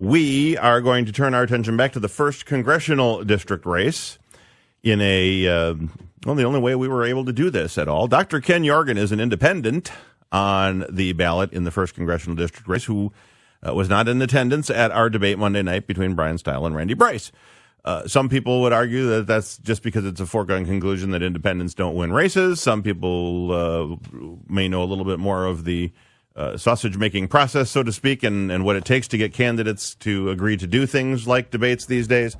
we are going to turn our attention back to the 1st Congressional District race in the only way we were able to do this at all. Dr. Ken Yorgan is an independent on the ballot in the 1st Congressional District race who was not in attendance at our debate Monday night between Brian Stile and Randy Bryce. Some people would argue that that's just because it's a foregone conclusion that independents don't win races. Some people may know a little bit more of the sausage-making process, so to speak, and what it takes to get candidates to agree to do things like debates these days.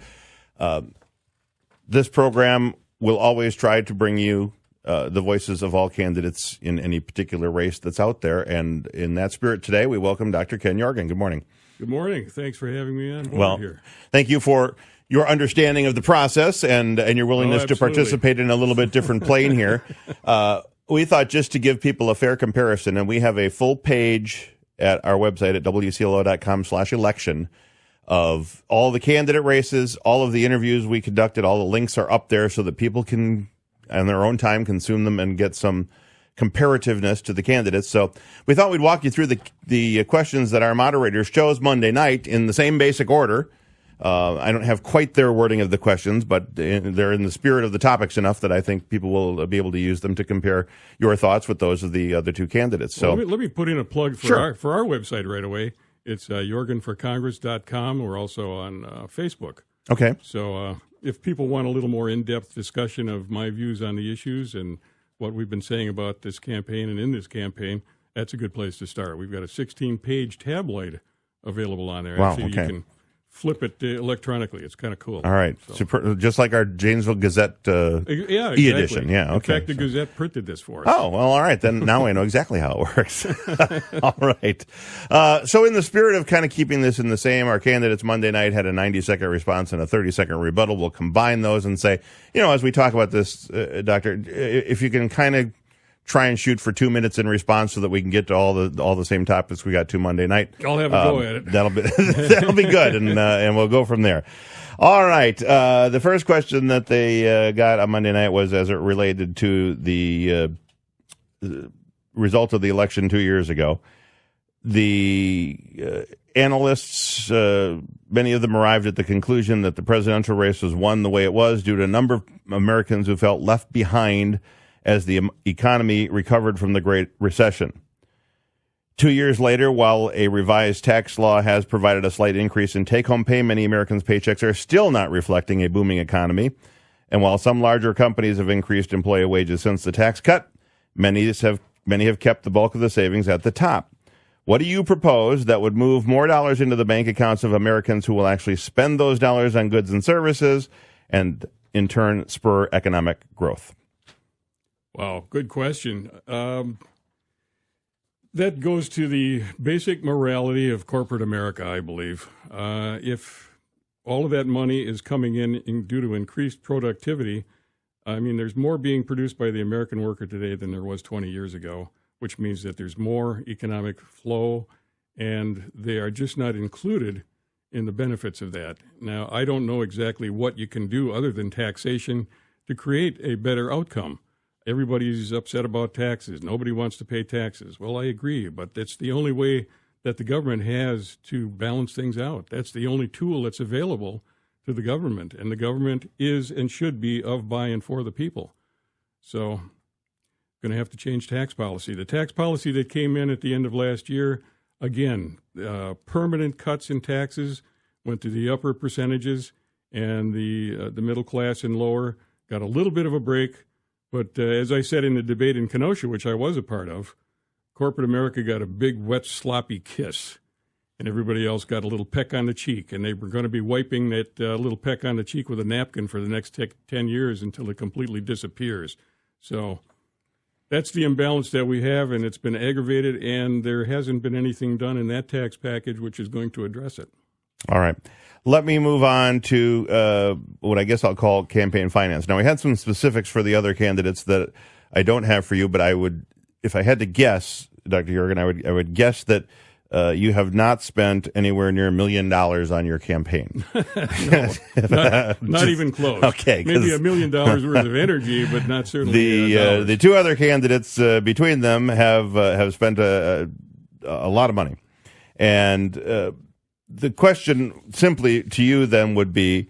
This program will always try to bring you the voices of all candidates in any particular race that's out there. And in that spirit today, we welcome Dr. Ken Yorgan. Good morning. Good morning. Thanks for having me on board here. Thank you for your understanding of the process and your willingness to participate in a little bit different plane here. We thought just to give people a fair comparison, and we have a full page at our website at WCLO.com/election of all the candidate races, all of the interviews we conducted, all the links are up there so that people can, on their own time, consume them and get some comparativeness to the candidates. So we thought we'd walk you through the questions that our moderators chose Monday night in the same basic order. I don't have quite their wording of the questions, but they're in the spirit of the topics enough that I think people will be able to use them to compare your thoughts with those of the other two candidates. So let me put in a plug for our website right away. It's yorganforcongress.com. We're also on Facebook. Okay. So if people want a little more in-depth discussion of my views on the issues and what we've been saying about this campaign and in this campaign, that's a good place to start. We've got a 16-page tabloid available on there. Wow, Actually, okay. You can flip it electronically. It's kind of cool. All right. So. Super, just like our Janesville Gazette exactly. e-edition. Yeah, okay. In fact, the Gazette printed this for us. Oh, well, all right. Then now I know exactly how it works. All right. So in the spirit of kind of keeping this in the same, our candidates Monday night had a 90-second response and a 30-second rebuttal. We'll combine those and say, as we talk about this, Doctor, if you can kind of try and shoot for 2 minutes in response so that we can get to all the same topics we got to Monday night. I'll have a go at it. That'll be good, and we'll go from there. All right. The first question that they got on Monday night was as it related to the result of the election 2 years ago. The analysts, many of them arrived at the conclusion that the presidential race was won the way it was due to a number of Americans who felt left behind as the economy recovered from the Great Recession. 2 years later, while a revised tax law has provided a slight increase in take-home pay, many Americans' paychecks are still not reflecting a booming economy. And while some larger companies have increased employee wages since the tax cut, many have kept the bulk of the savings at the top. What do you propose that would move more dollars into the bank accounts of Americans who will actually spend those dollars on goods and services and, in turn, spur economic growth? Wow, good question. That goes to the basic morality of corporate America, I believe. If all of that money is coming in due to increased productivity, I mean, there's more being produced by the American worker today than there was 20 years ago, which means that there's more economic flow, and they are just not included in the benefits of that. Now, I don't know exactly what you can do other than taxation to create a better outcome. Everybody's upset about taxes. Nobody wants to pay taxes. Well, I agree, but it's the only way that the government has to balance things out. That's the only tool that's available to the government, and the government is and should be of, by, and for the people. So, going to have to change tax policy. The tax policy that came in at the end of last year, again, permanent cuts in taxes went to the upper percentages, and the middle class and lower got a little bit of a break. But as I said in the debate in Kenosha, which I was a part of, corporate America got a big, wet, sloppy kiss, and everybody else got a little peck on the cheek, and they were going to be wiping that little peck on the cheek with a napkin for the next 10 years until it completely disappears. So that's the imbalance that we have, and it's been aggravated, and there hasn't been anything done in that tax package which is going to address it. All right. Let me move on to what I guess I'll call campaign finance. Now, we had some specifics for the other candidates that I don't have for you, but I would, if I had to guess, Dr. Yorgan, I would guess that you have not spent anywhere near $1 million on your campaign. No, not even close. Okay, maybe $1 million worth of energy, but not certainly the two other candidates between them have spent a lot of money, and the question simply to you then would be,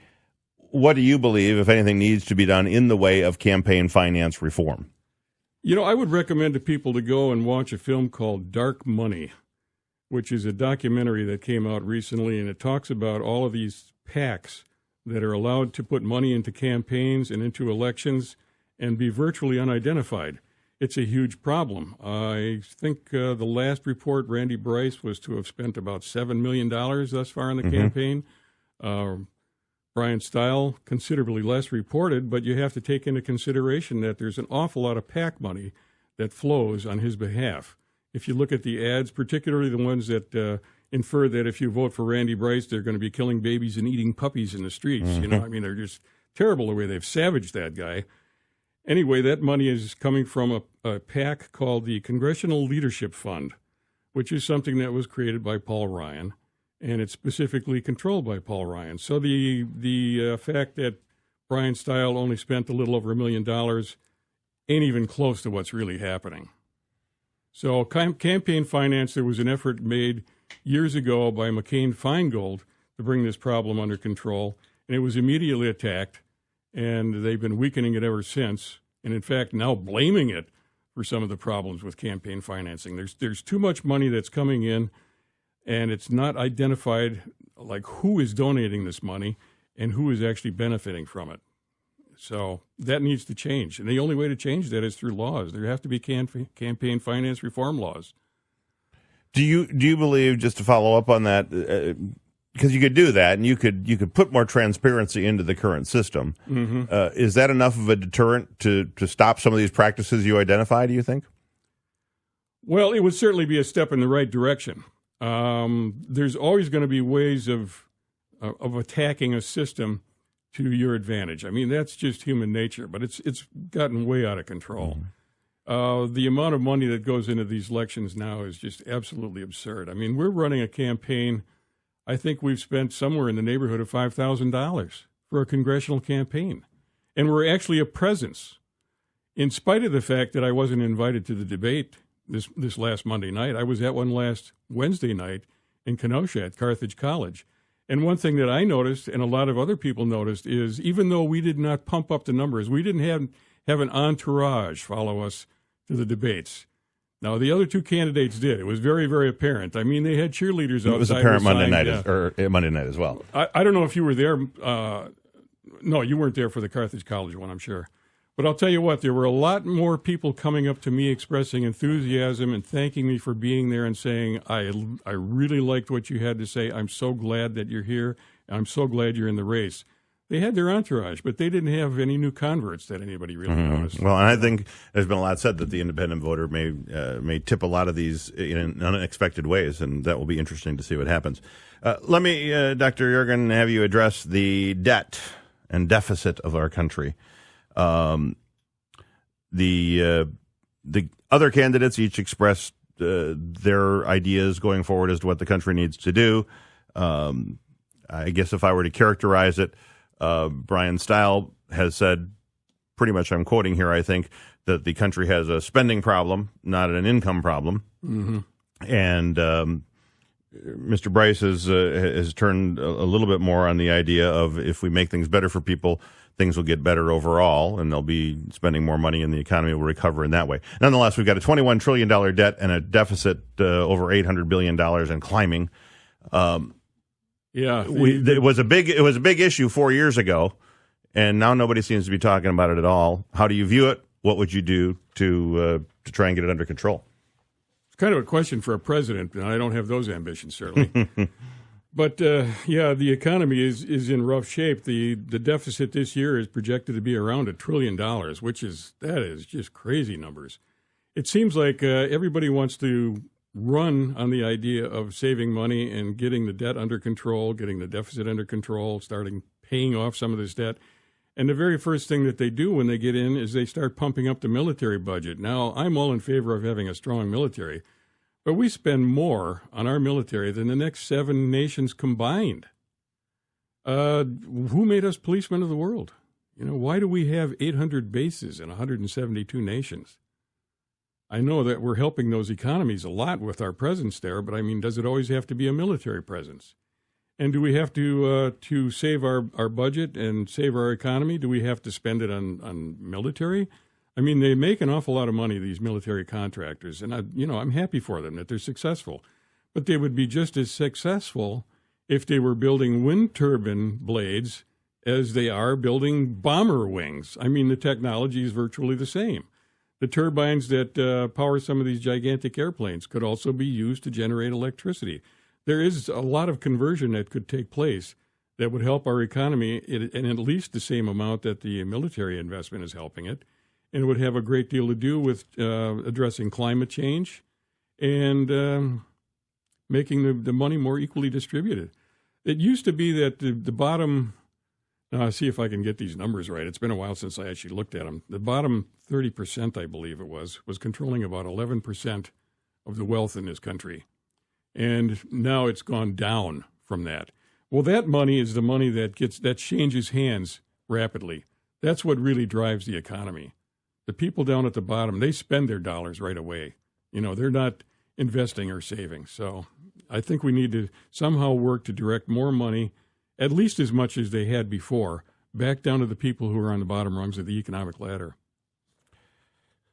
what do you believe, if anything, needs to be done in the way of campaign finance reform? I would recommend to people to go and watch a film called Dark Money, which is a documentary that came out recently, and it talks about all of these PACs that are allowed to put money into campaigns and into elections and be virtually unidentified. It's a huge problem. I think the last report, Randy Bryce, was to have spent about $7 million thus far in the campaign. Brian Stile, considerably less reported, but you have to take into consideration that there's an awful lot of PAC money that flows on his behalf. If you look at the ads, particularly the ones that infer that if you vote for Randy Bryce, they're going to be killing babies and eating puppies in the streets. They're just terrible the way they've savaged that guy. Anyway, that money is coming from a PAC called the Congressional Leadership Fund, which is something that was created by Paul Ryan, and it's specifically controlled by Paul Ryan. So the fact that Brian Stile only spent a little over $1 million ain't even close to what's really happening. So campaign finance, there was an effort made years ago by McCain-Feingold to bring this problem under control, and it was immediately attacked. And they've been weakening it ever since, and in fact now blaming it for some of the problems with campaign financing. There's too much money that's coming in, and it's not identified like who is donating this money and who is actually benefiting from it. So that needs to change, and the only way to change that is through laws. There have to be campaign finance reform laws. Do you believe, just to follow up on that, because you could do that, and you could put more transparency into the current system. Is that enough of a deterrent to stop some of these practices you identify, do you think? Well, it would certainly be a step in the right direction. There's always going to be ways of attacking a system to your advantage. I mean, that's just human nature, but it's gotten way out of control. The amount of money that goes into these elections now is just absolutely absurd. I mean, we're running a campaign. I think we've spent somewhere in the neighborhood of $5,000 for a congressional campaign. And we're actually a presence. In spite of the fact that I wasn't invited to the debate this last Monday night, I was at one last Wednesday night in Kenosha at Carthage College. And one thing that I noticed, and a lot of other people noticed, is even though we did not pump up the numbers, we didn't have an entourage follow us to the debates. Now, the other two candidates did. It was very, very apparent. I mean, they had cheerleaders outside. It was apparent Monday night as well. I don't know if you were there. No, you weren't there for the Carthage College one, I'm sure. But I'll tell you what, there were a lot more people coming up to me expressing enthusiasm and thanking me for being there and saying, I really liked what you had to say. I'm so glad that you're here. I'm so glad you're in the race. They had their entourage, but they didn't have any new converts that anybody really noticed. Well, and I think there's been a lot said that the independent voter may tip a lot of these in unexpected ways, and that will be interesting to see what happens. Let me, Dr. Yorgan, have you address the debt and deficit of our country. The other candidates each expressed their ideas going forward as to what the country needs to do. I guess if I were to characterize it, Brian Stile has said, pretty much I'm quoting here, I think, that the country has a spending problem, not an income problem. And Mr. Bryce has turned a little bit more on the idea of if we make things better for people, things will get better overall, and they'll be spending more money and the economy will recover in that way. Nonetheless, we've got a $21 trillion debt and a deficit over $800 billion and climbing. It was a big issue 4 years ago, and now nobody seems to be talking about it at all. How do you view it? What would you do to try and get it under control? It's kind of a question for a president, and I don't have those ambitions, certainly. But, the economy is in rough shape. The deficit this year is projected to be around $1 trillion, that is just crazy numbers. It seems like everybody wants to run on the idea of saving money and getting the debt under control, getting the deficit under control, starting paying off some of this debt. And the very first thing that they do when they get in is they start pumping up the military budget. Now, I'm all in favor of having a strong military, but we spend more on our military than the next 7 nations combined. Who made us policemen of the world? Why do we have 800 bases in 172 nations? I know that we're helping those economies a lot with our presence there, but I mean, does it always have to be a military presence? And do we have to save our budget and save our economy? Do we have to spend it on military? I mean, they make an awful lot of money, these military contractors, and I'm happy for them that they're successful. But they would be just as successful if they were building wind turbine blades as they are building bomber wings. I mean, the technology is virtually the same. The turbines that power some of these gigantic airplanes could also be used to generate electricity. There is a lot of conversion that could take place that would help our economy in at least the same amount that the military investment is helping it. And it would have a great deal to do with addressing climate change and making the money more equally distributed. It used to be that the bottom, now I'll see if I can get these numbers right. It's been a while since I actually looked at them. The bottom 30%, I believe it was controlling about 11% of the wealth in this country. And now it's gone down from that. Well, that money is the money that changes hands rapidly. That's what really drives the economy. The people down at the bottom, they spend their dollars right away. They're not investing or saving. So I think we need to somehow work to direct more money, at least as much as they had before, back down to the people who are on the bottom rungs of the economic ladder.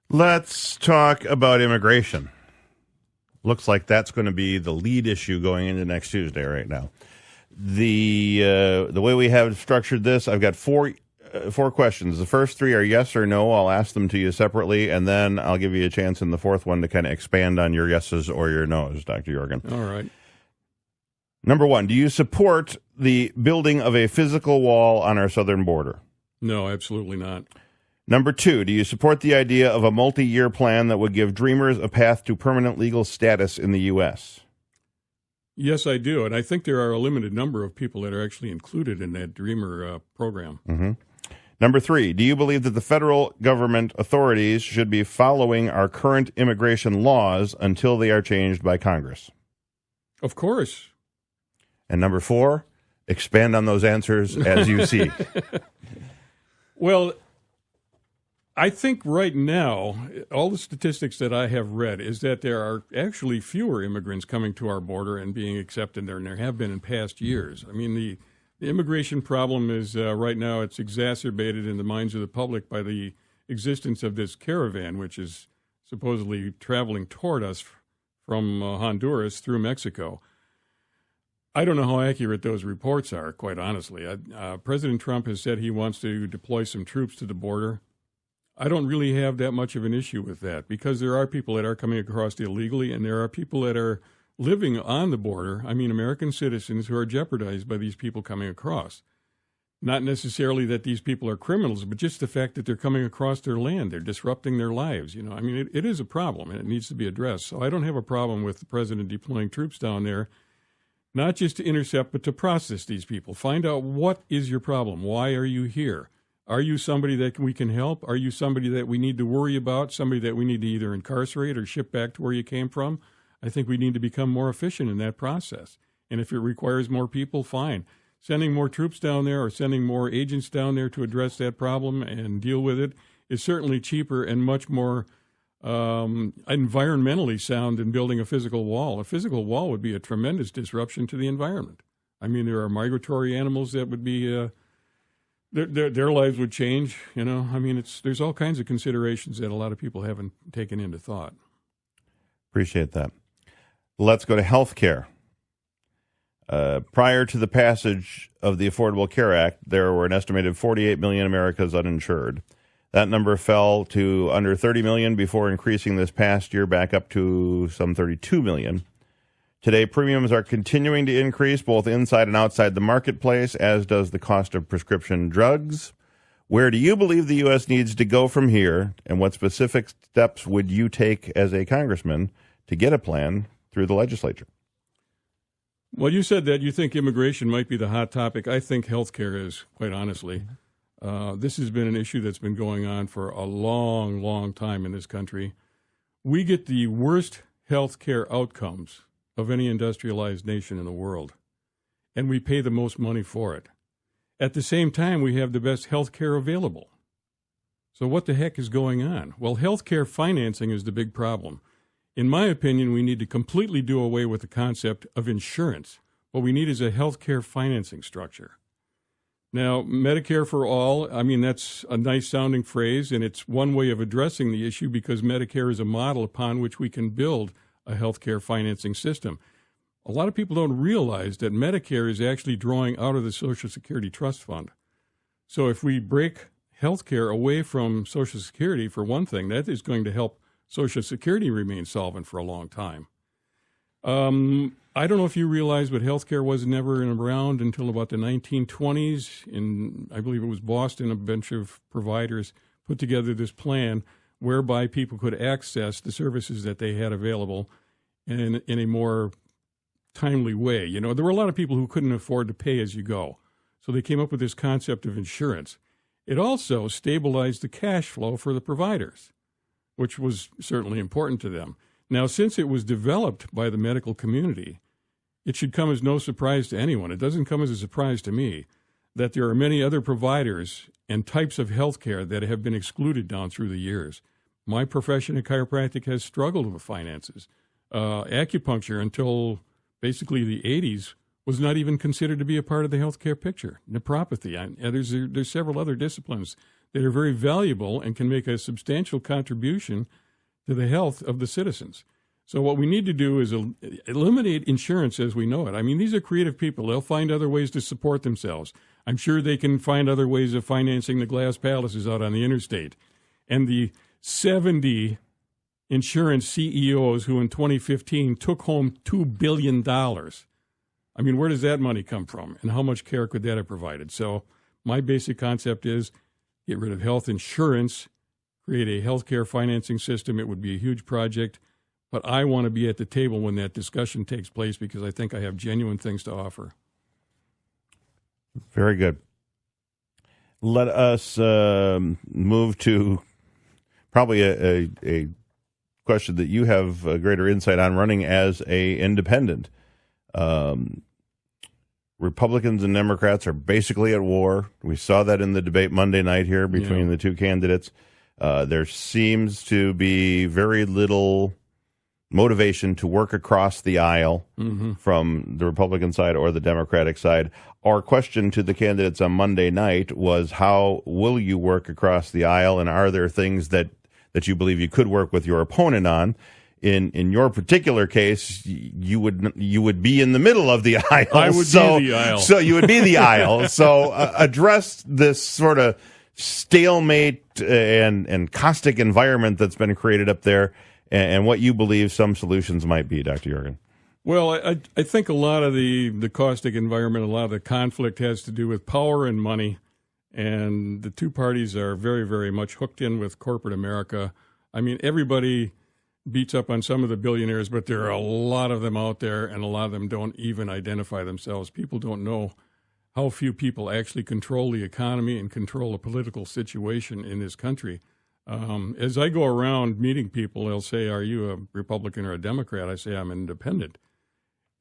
Let's talk about immigration. Looks like that's going to be the lead issue going into next Tuesday right now. The way we have structured this, I've got four questions. The first three are yes or no. I'll ask them to you separately, and then I'll give you a chance in the fourth one to kind of expand on your yeses or your nos, Dr. Yorgan. All right. Number one, do you support the building of a physical wall on our southern border? No, absolutely not. Number two, do you support the idea of a multi-year plan that would give dreamers a path to permanent legal status in the U.S.? Yes, I do, and I think there are a limited number of people that are actually included in that Dreamer program. Mm-hmm. Number three, do you believe that the federal government authorities should be following our current immigration laws until they are changed by Congress? Of course. And number four, expand on those answers as you see. Well, I think right now, all the statistics that I have read is that there are actually fewer immigrants coming to our border and being accepted there than there have been in past years. I mean, the immigration problem is right now, it's exacerbated in the minds of the public by the existence of this caravan, which is supposedly traveling toward us from Honduras through Mexico. I don't know how accurate those reports are, quite honestly. President Trump has said he wants to deploy some troops to the border. I don't really have that much of an issue with that because there are people that are coming across illegally and there are people that are living on the border, I mean American citizens who are jeopardized by these people coming across. Not necessarily that these people are criminals, but just the fact that they're coming across their land. They're disrupting their lives. I mean, it is a problem and it needs to be addressed. So I don't have a problem with the president deploying troops down there, not just to intercept, but to process these people. Find out what is your problem. Why are you here? Are you somebody that we can help? Are you somebody that we need to worry about, somebody that we need to either incarcerate or ship back to where you came from? I think we need to become more efficient in that process. And if it requires more people, fine. Sending more troops down there or sending more agents down there to address that problem and deal with it is certainly cheaper and much more environmentally sound than building a physical wall. A physical wall would be a tremendous disruption to the environment. I mean, there are migratory animals that would be... Their lives would change, I mean, there's all kinds of considerations that a lot of people haven't taken into thought. Appreciate that. Let's go to health care. Prior to the passage of the Affordable Care Act, there were an estimated 48 million Americans uninsured. That number fell to under 30 million before increasing this past year back up to some 32 million. Today, premiums are continuing to increase both inside and outside the marketplace, as does the cost of prescription drugs. Where do you believe the U.S. needs to go from here, and what specific steps would you take as a congressman to get a plan through the legislature? Well, you said that you think immigration might be the hot topic. I think health care is, quite honestly. This has been an issue that's been going on for a long, long time in this country. We get the worst health care outcomes of any industrialized nation in the world, and we pay the most money for it. At the same time, we have the best health care available. So what the heck is going on? Well, health care financing is the big problem. In my opinion, we need to completely do away with the concept of insurance. What we need is a health care financing structure. Now, Medicare for all, I mean, that's a nice-sounding phrase, and it's one way of addressing the issue because Medicare is a model upon which we can build a health care financing system. A lot of people don't realize that Medicare is actually drawing out of the Social Security Trust Fund. So if we break health care away from Social Security, for one thing, that is going to help Social Security remain solvent for a long time. I don't know if you realize, but healthcare was never around until about the 1920s. In, I believe it was Boston, a bunch of providers put together this plan whereby people could access the services that they had available in a more timely way. You know, there were a lot of people who couldn't afford to pay as you go. So they came up with this concept of insurance. It also stabilized the cash flow for the providers, which was certainly important to them. Now, since it was developed by the medical community, it should come as no surprise to anyone. It doesn't come as a surprise to me that there are many other providers and types of health care that have been excluded down through the years. My profession in chiropractic has struggled with finances. Acupuncture, until basically the 80s, was not even considered to be a part of the healthcare picture. Naturopathy, and there's several other disciplines that are very valuable and can make a substantial contribution to the health of the citizens. So what we need to do is eliminate insurance as we know it. I mean, these are creative people. They'll find other ways to support themselves. I'm sure they can find other ways of financing the glass palaces out on the interstate. And the 70 insurance CEOs who in 2015 took home $2 billion. I mean, where does that money come from? And how much care could that have provided? So my basic concept is get rid of health insurance, create a healthcare financing system. It would be a huge project, but I want to be at the table when that discussion takes place because I think I have genuine things to offer. Very good. Let us move to probably a question that you have a greater insight on, running as a independent. Republicans and Democrats are basically at war. We saw that in the debate Monday night here between the two candidates. There seems to be very little motivation to work across the aisle from the Republican side or the Democratic side. Our question to the candidates on Monday night was, how will you work across the aisle, and are there things that you believe you could work with your opponent on? In your particular case, you would be in the middle of the aisle. I would be the aisle. So you would be the aisle. So address this sort of stalemate and caustic environment that's been created up there, and what you believe some solutions might be, Dr. Yorgan. Well, I think a lot of the caustic environment, a lot of the conflict has to do with power and money, and the two parties are very, very much hooked in with corporate America. I mean, everybody beats up on some of the billionaires, but there are a lot of them out there, and a lot of them don't even identify themselves. People don't know how few people actually control the economy and control the political situation in this country. As I go around meeting people, they'll say, "Are you a Republican or a Democrat?" I say, "I'm an independent."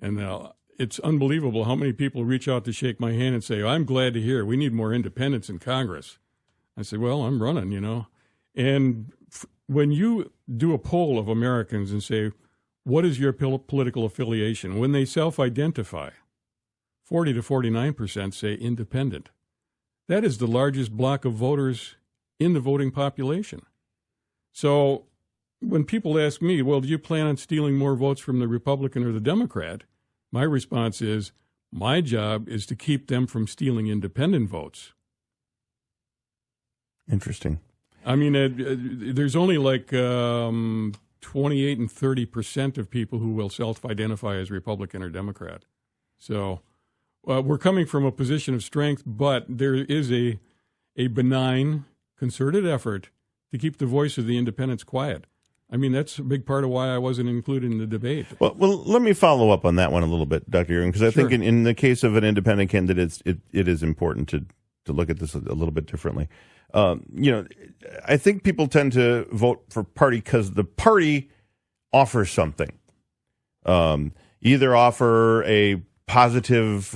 And it's unbelievable how many people reach out to shake my hand and say, "I'm glad to hear we need more independents in Congress." I say, "Well, I'm running, you know." And when you do a poll of Americans and say, what is your political affiliation? When they self-identify, 40 to 49% say independent. That is the largest block of voters in the voting population. So when people ask me, well, do you plan on stealing more votes from the Republican or the Democrat? My response is, my job is to keep them from stealing independent votes. Interesting. I mean, there's only like 28 and 30% of people who will self-identify as Republican or Democrat. So we're coming from a position of strength, but there is a benign, concerted effort to keep the voice of the independents quiet. I mean, that's a big part of why I wasn't included in the debate. Well, let me follow up on that one a little bit, Dr. Yorgan, because I think in the case of an independent candidate, it is important to look at this a little bit differently. I think people tend to vote for party because the party offers something. Either offer a positive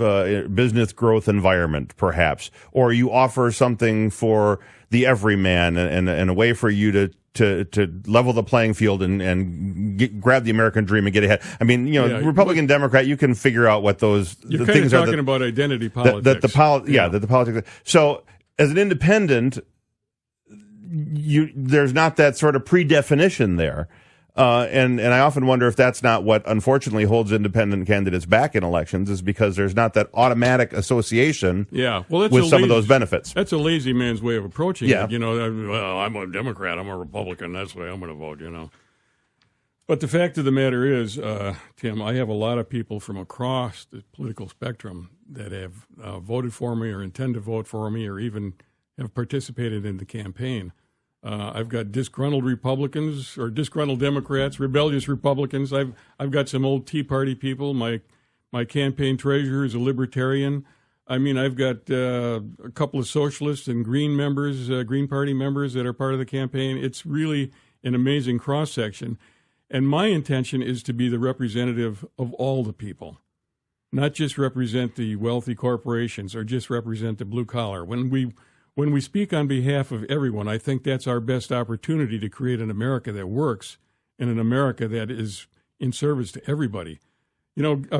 business growth environment, perhaps, or you offer something for the everyman and a way for you to level the playing field and grab the American dream and get ahead. I mean, Republican, Democrat, you can figure out what those you're the things kind of talking are. About identity politics. That the politics. So, as an independent, there's not that sort of predefinition there. And I often wonder if that's not what unfortunately holds independent candidates back in elections, is because there's not that automatic association with some of those benefits. That's a lazy man's way of approaching it. Well, I'm a Democrat, I'm a Republican, that's the way I'm going to vote, But the fact of the matter is, Tim, I have a lot of people from across the political spectrum that have voted for me or intend to vote for me or even have participated in the campaign. I've got disgruntled Republicans or disgruntled Democrats, rebellious Republicans. I've got some old Tea Party people. My campaign treasurer is a libertarian. I mean, I've got a couple of socialists and Green members, Green Party members that are part of the campaign. It's really an amazing cross-section. And my intention is to be the representative of all the people, not just represent the wealthy corporations or just represent the blue collar. When we speak on behalf of everyone, I think that's our best opportunity to create an America that works and an America that is in service to everybody.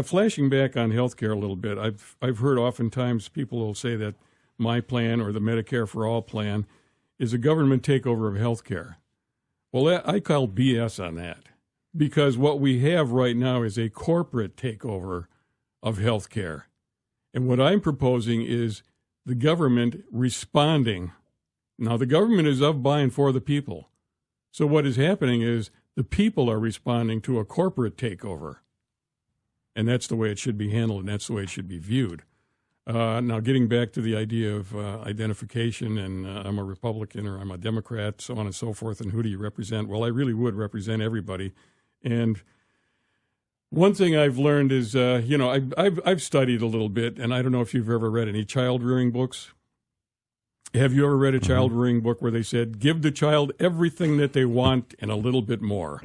Flashing back on healthcare a little bit, I've heard oftentimes people will say that my plan or the Medicare for All plan is a government takeover of healthcare. Well, I call BS on that, because what we have right now is a corporate takeover of healthcare. And what I'm proposing is the government responding. Now, the government is of, by, and for the people. So what is happening is the people are responding to a corporate takeover. And that's the way it should be handled, and that's the way it should be viewed. Now, getting back to the idea of identification, and I'm a Republican or I'm a Democrat, so on and so forth, and who do you represent? Well, I really would represent everybody. And one thing I've learned is, I've studied a little bit, and I don't know if you've ever read any child-rearing books. Have you ever read a child-rearing book where they said, give the child everything that they want and a little bit more?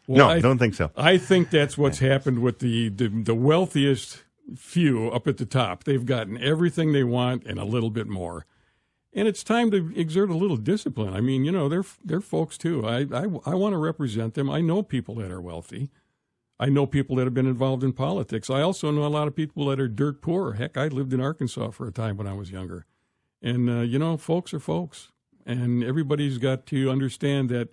Well, no, I don't think so. I think that's what's happened with the wealthiest few up at the top. They've gotten everything they want and a little bit more. And it's time to exert a little discipline. I mean, they're folks, too. I want to represent them. I know people that are wealthy. I know people that have been involved in politics. I also know a lot of people that are dirt poor. Heck, I lived in Arkansas for a time when I was younger. And, folks are folks. And everybody's got to understand that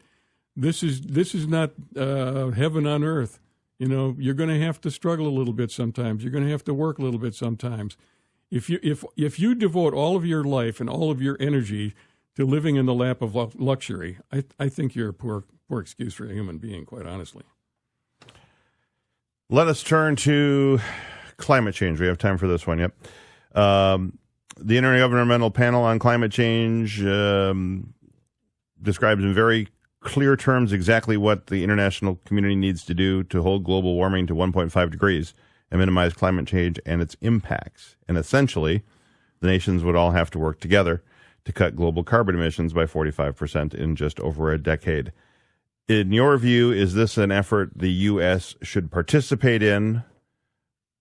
this is not heaven on earth. You're going to have to struggle a little bit sometimes. You're going to have to work a little bit sometimes. If you devote all of your life and all of your energy to living in the lap of luxury, I think you're a poor excuse for a human being, quite honestly. Let us turn to climate change. We have time for this one, yep. The Intergovernmental Panel on Climate Change describes in very clear terms exactly what the international community needs to do to hold global warming to 1.5 degrees and minimize climate change and its impacts. And essentially, the nations would all have to work together to cut global carbon emissions by 45% in just over a decade. In your view, is this an effort the U.S. should participate in?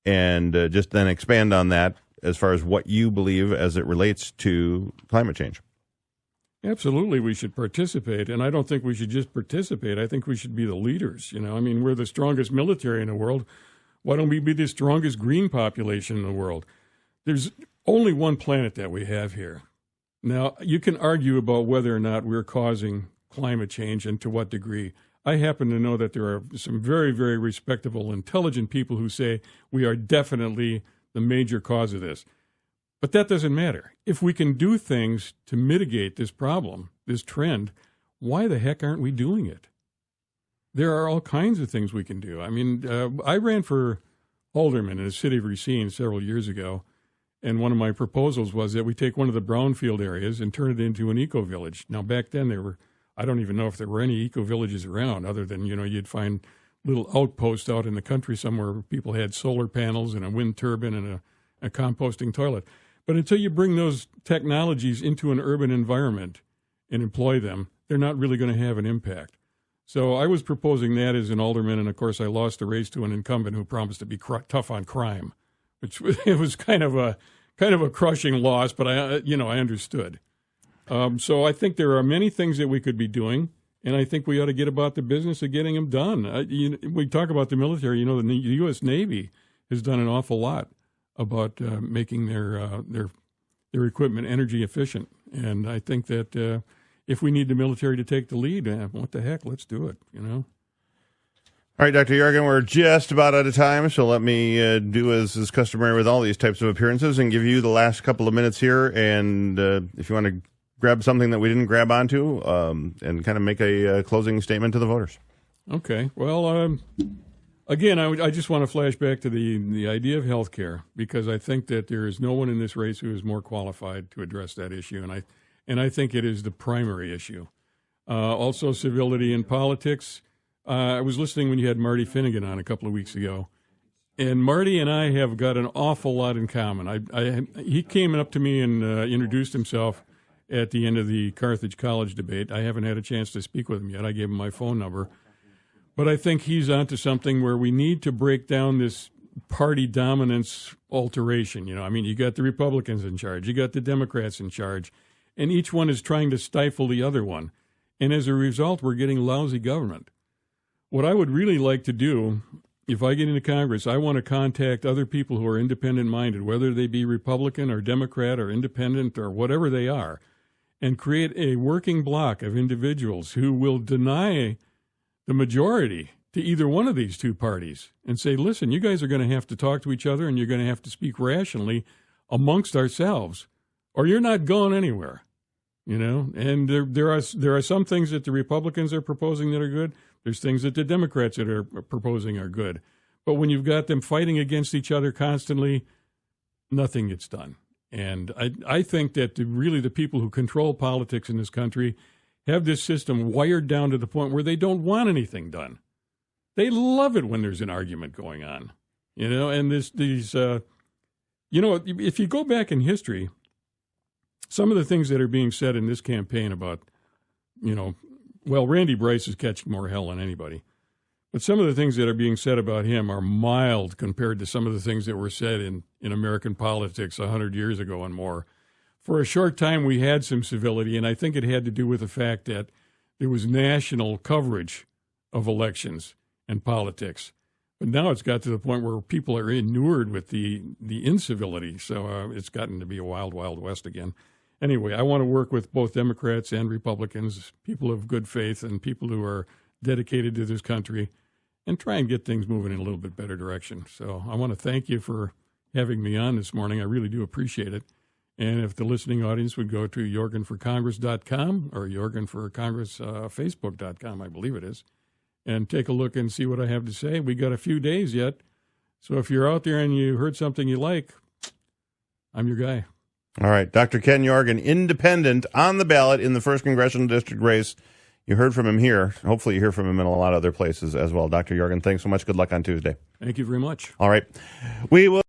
And just then expand on that as far as what you believe as it relates to climate change. Absolutely, we should participate. And I don't think we should just participate. I think we should be the leaders. We're the strongest military in the world. Why don't we be the strongest green population in the world? There's only one planet that we have here. Now, you can argue about whether or not we're causing climate change and to what degree. I happen to know that there are some very, very respectable, intelligent people who say we are definitely the major cause of this. But that doesn't matter. If we can do things to mitigate this problem, this trend, why the heck aren't we doing it? There are all kinds of things we can do. I ran for alderman in the city of Racine several years ago, and one of my proposals was that we take one of the brownfield areas and turn it into an eco-village. Now, back then, I don't even know if there were any eco-villages around other than, you'd find little outposts out in the country somewhere where people had solar panels and a wind turbine and a composting toilet. But until you bring those technologies into an urban environment and employ them, they're not really going to have an impact. So I was proposing that as an alderman, and of course I lost the race to an incumbent who promised to be tough on crime. which it was kind of a crushing loss, but I understood. So I think there are many things that we could be doing, and I think we ought to get about the business of getting them done. We talk about the military. The U.S. Navy has done an awful lot about making their equipment energy efficient, and I think that if we need the military to take the lead, what the heck, let's do it. All right, Dr. Yorgan, we're just about out of time, so let me do as is customary with all these types of appearances and give you the last couple of minutes here. And if you want to grab something that we didn't grab onto and kind of make a closing statement to the voters. Okay. Well, again, I just want to flash back to the idea of health care, because I think that there is no one in this race who is more qualified to address that issue, and I think it is the primary issue. Also, civility in politics. I was listening when you had Marty Finnegan on a couple of weeks ago, and Marty and I have got an awful lot in common. He came up to me and introduced himself at the end of the Carthage College debate. I haven't had a chance to speak with him yet. I gave him my phone number. But I think he's onto something where we need to break down this party dominance alteration. You got the Republicans in charge, you got the Democrats in charge, and each one is trying to stifle the other one. And as a result, we're getting lousy government. What I would really like to do, if I get into Congress, I want to contact other people who are independent-minded, whether they be Republican or Democrat or independent or whatever they are, and create a working bloc of individuals who will deny the majority to either one of these two parties and say, listen, you guys are going to have to talk to each other and you're going to have to speak rationally amongst ourselves, or you're not going anywhere. And there are some things that the Republicans are proposing that are good. There's things that the Democrats that are proposing are good. But when you've got them fighting against each other constantly, nothing gets done. And I think that really the people who control politics in this country have this system wired down to the point where they don't want anything done. They love it when there's an argument going on. And if you go back in history, some of the things that are being said in this campaign about, Randy Bryce is catching more hell than anybody. But some of the things that are being said about him are mild compared to some of the things that were said in American politics 100 years ago and more. For a short time, we had some civility, and I think it had to do with the fact that there was national coverage of elections and politics. But now it's got to the point where people are inured with the incivility, so it's gotten to be a wild, wild west again. Anyway, I want to work with both Democrats and Republicans, people of good faith and people who are dedicated to this country, and try and get things moving in a little bit better direction. So I want to thank you for having me on this morning. I really do appreciate it. And if the listening audience would go to yorganforcongress.com or yorganforcongress facebook.com, I believe it is, and take a look and see what I have to say. We got a few days yet. So if you're out there and you heard something you like, I'm your guy. All right. Dr. Ken Yorgan, independent, on the ballot in the 1st Congressional District race. You heard from him here. Hopefully you hear from him in a lot of other places as well. Dr. Yorgan, thanks so much. Good luck on Tuesday. Thank you very much. All right. We will.